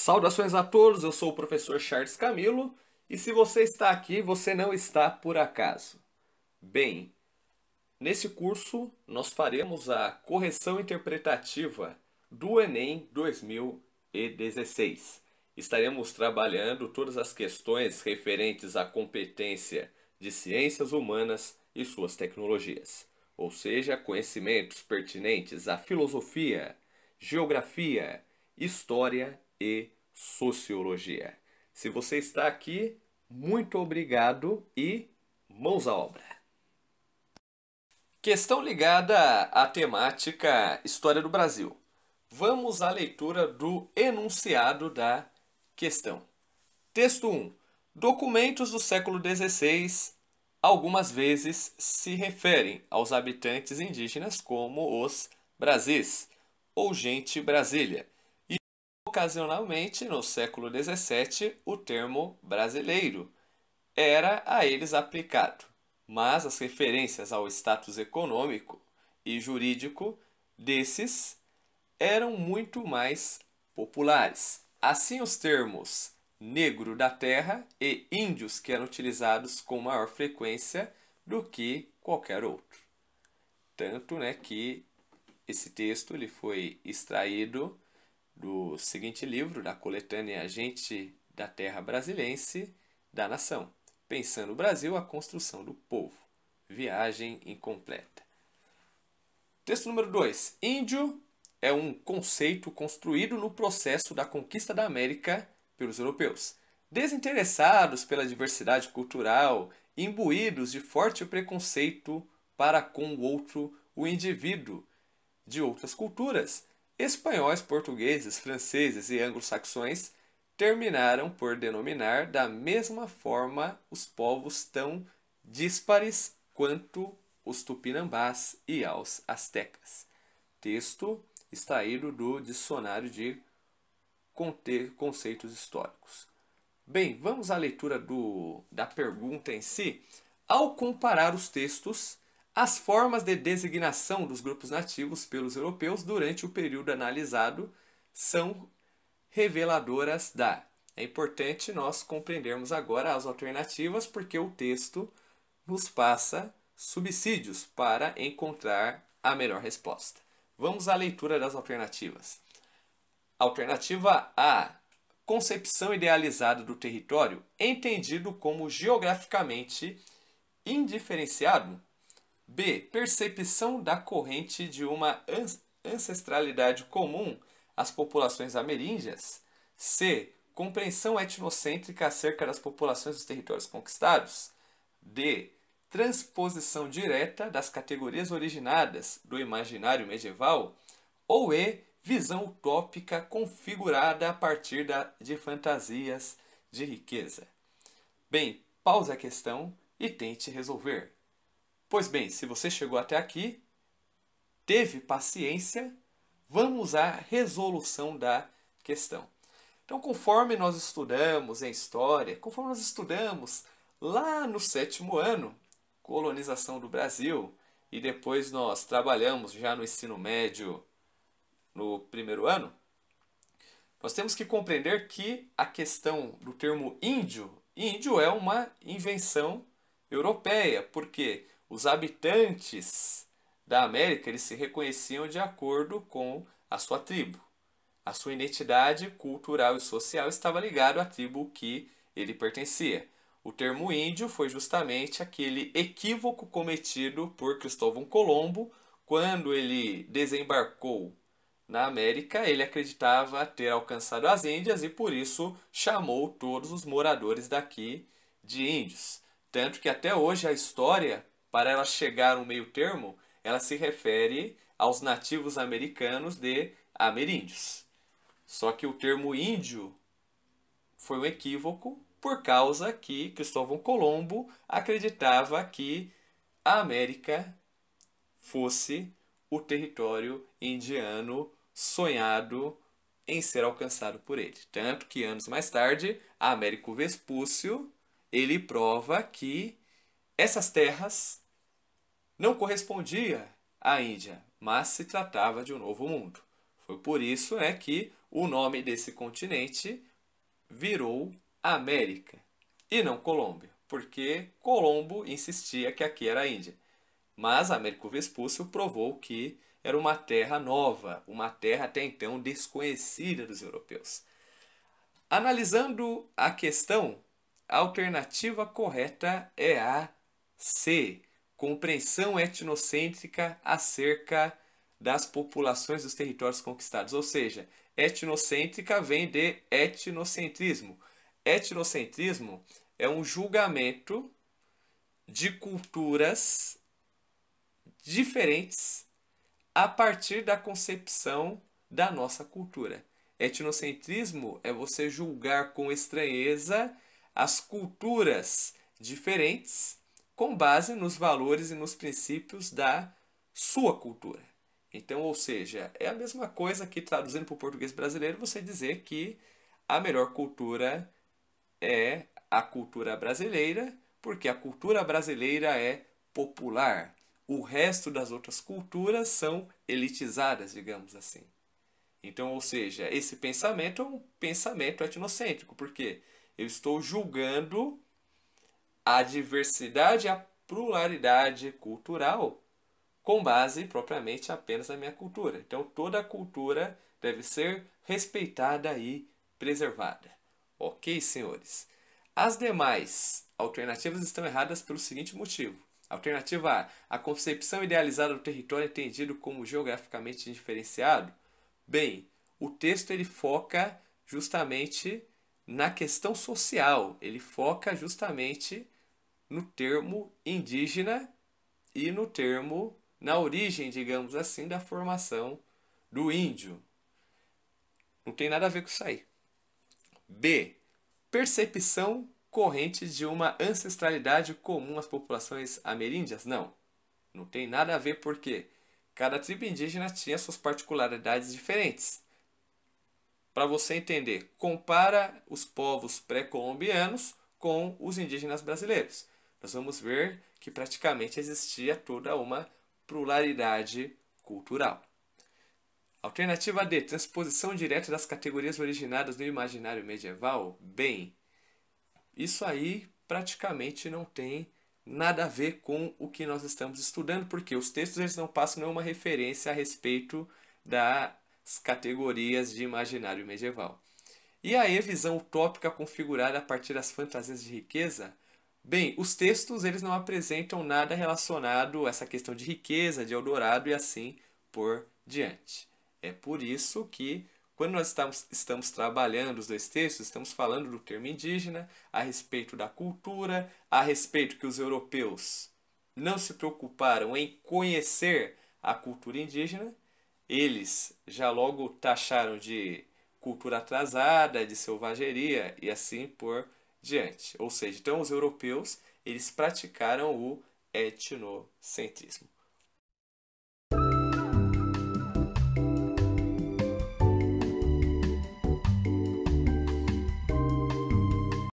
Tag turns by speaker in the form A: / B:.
A: Saudações a todos, eu sou o professor Charles Camilo e se você está aqui, você não está por acaso. Bem, nesse curso nós faremos a correção interpretativa do Enem 2016. Estaremos trabalhando todas as questões referentes à competência de ciências humanas e suas tecnologias, ou seja, conhecimentos pertinentes à filosofia, geografia, história e sociologia. Se você está aqui, muito obrigado e mãos à obra. Questão ligada à temática História do Brasil. Vamos à leitura do enunciado da questão. Texto 1. Documentos do século XVI algumas vezes se referem aos habitantes indígenas como os Brasis ou gente Brasília. E ocasionalmente, no século XVII, o termo brasileiro era a eles aplicado, mas as referências ao status econômico e jurídico desses eram muito mais populares. Assim, os termos negro da terra e índios que eram utilizados com maior frequência do que qualquer outro. Tanto que esse texto ele foi extraído do seguinte livro, da coletânea Gente da Terra Brasilense da Nação, Pensando o Brasil, a Construção do Povo. Viagem incompleta. Texto número 2. Índio é um conceito construído no processo da conquista da América pelos europeus. Desinteressados pela diversidade cultural, imbuídos de forte preconceito para com o outro, o indivíduo de outras culturas, espanhóis, portugueses, franceses e anglo-saxões terminaram por denominar da mesma forma os povos tão díspares quanto os tupinambás e aos astecas. Texto extraído do Dicionário de Conceitos Históricos. Bem, vamos à leitura da pergunta em si. Ao comparar os textos, as formas de designação dos grupos nativos pelos europeus durante o período analisado são reveladoras da. É importante nós compreendermos agora as alternativas, porque o texto nos passa subsídios para encontrar a melhor resposta. Vamos à leitura das alternativas. Alternativa A. Concepção idealizada do território, entendido como geograficamente indiferenciado. B. Percepção da corrente de uma ancestralidade comum às populações ameríndias. C. Compreensão etnocêntrica acerca das populações dos territórios conquistados. D. Transposição direta das categorias originadas do imaginário medieval. Ou E. Visão utópica configurada a partir de fantasias de riqueza. Bem, pause a questão e tente resolver. Pois bem, se você chegou até aqui, teve paciência, vamos à resolução da questão. Então, conforme nós estudamos em História, conforme nós estudamos lá no 7º ano, colonização do Brasil, e depois nós trabalhamos já no ensino médio no 1º ano, nós temos que compreender que a questão do termo índio é uma invenção europeia, porque os habitantes da América eles se reconheciam de acordo com a sua tribo. A sua identidade cultural e social estava ligada à tribo que ele pertencia. O termo índio foi justamente aquele equívoco cometido por Cristóvão Colombo quando ele desembarcou na América. Ele acreditava ter alcançado as Índias e por isso chamou todos os moradores daqui de índios. Tanto que até hoje a história, para ela chegar ao meio termo, ela se refere aos nativos americanos de ameríndios. Só que o termo índio foi um equívoco por causa que Cristóvão Colombo acreditava que a América fosse o território indiano sonhado em ser alcançado por ele. Tanto que anos mais tarde, Américo Vespúcio, ele prova que essas terras não correspondiam à Índia, mas se tratava de um novo mundo. Foi por isso que o nome desse continente virou América e não Colômbia, porque Colombo insistia que aqui era a Índia. Mas Américo Vespúcio provou que era uma terra nova, uma terra até então desconhecida dos europeus. Analisando a questão, a alternativa correta é a C. Compreensão etnocêntrica acerca das populações dos territórios conquistados. Ou seja, etnocêntrica vem de etnocentrismo. Etnocentrismo é um julgamento de culturas diferentes a partir da concepção da nossa cultura. Etnocentrismo é você julgar com estranheza as culturas diferentes com base nos valores e nos princípios da sua cultura. Então, ou seja, é a mesma coisa que traduzindo para o português brasileiro você dizer que a melhor cultura é a cultura brasileira, porque a cultura brasileira é popular. O resto das outras culturas são elitizadas, digamos assim. Então, ou seja, esse pensamento é um pensamento etnocêntrico, porque eu estou julgando a diversidade e a pluralidade cultural com base propriamente apenas na minha cultura. Então, toda a cultura deve ser respeitada e preservada. Ok, senhores? As demais alternativas estão erradas pelo seguinte motivo. Alternativa A. A concepção idealizada do território entendido como geograficamente diferenciado. Bem, o texto ele foca justamente na questão social. Ele foca justamente no termo indígena e no termo, na origem, digamos assim, da formação do índio. Não tem nada a ver com isso aí. B. Percepção corrente de uma ancestralidade comum às populações ameríndias? Não. Não tem nada a ver porque cada tribo indígena tinha suas particularidades diferentes. Para você entender, compara os povos pré-colombianos com os indígenas brasileiros. Nós vamos ver que praticamente existia toda uma pluralidade cultural. Alternativa D. Transposição direta das categorias originadas no imaginário medieval? Bem, isso aí praticamente não tem nada a ver com o que nós estamos estudando, porque os textos eles não passam nenhuma referência a respeito das categorias de imaginário medieval. E aí, visão utópica configurada a partir das fantasias de riqueza? Bem, os textos eles não apresentam nada relacionado a essa questão de riqueza, de Eldorado e assim por diante. É por isso que, quando nós estamos trabalhando os dois textos, estamos falando do termo indígena, a respeito da cultura, a respeito que os europeus não se preocuparam em conhecer a cultura indígena, eles já logo taxaram de cultura atrasada, de selvageria e assim por diante. Ou seja, então os europeus eles praticaram o etnocentrismo.